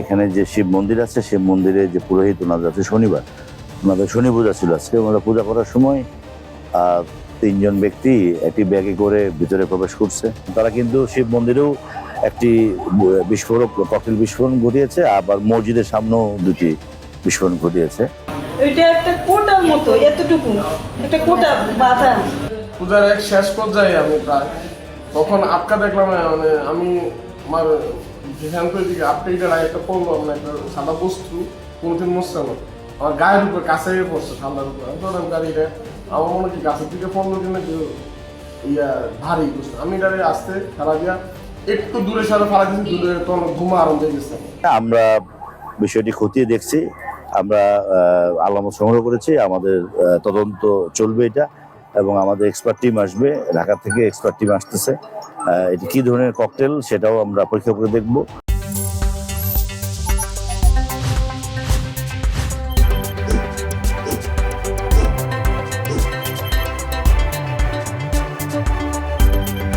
এখানে যে শিব মন্দির আছে, শিব মন্দিরে যে পুরোহিত ওনাদের আছে শনিবার, ওনাদের শনি পূজা ছিল আজকে। ওনারা পূজা করার সময় তিনজন ব্যক্তি একটি ব্যাগে করে ভিতরে প্রবেশ করছে। তারা কিন্তু শিব মন্দিরেও একটি বিস্ফোরক ককটেল বিস্ফোরণ ঘটিয়েছে, আবার মসজিদের সামনেও দুটি বিস্ফোরণ ঘটিয়েছে। এটা একটা কোটার মতো, এতটুকু একটা কোটা বাঁধা। পূজার এক শেষ পর্যায়ে আমি প্রায় তখন আপকা দেখলাম, মানে আমি আমার যেখান করে দিকে আপকা একটা পড়লো, মানে একটা সাদা বস্তু কোনোদিন মশলাম আমার গায়ের উপরে কাছে পড়ছে, ঠান্ডার উপরে। আমি ধরলাম গাড়িটা আমার মনে হয় গাছের দিকে পড়লো কিনা ইয়া ভারী বুঝতে, আমি গাড়ি আসতে ফেলা দিয়া একটু দূরে সারা ফেলা দিয়েছি, দূরে তখন ঘুমা আরম্ভ হয়ে গেছে। আমরা বিষয়টি খতিয়ে দেখছি, আমরা আলামত সংগ্রহ করেছি, আমাদের তদন্ত চলবে এটা, এবং আমাদের এক্সপার্ট টিম আসবে, ঢাকা থেকে এক্সপার্ট টিম আসতেছে। এটি কি ধরনের ককটেল সেটাও আমরা পরীক্ষা করে দেখব।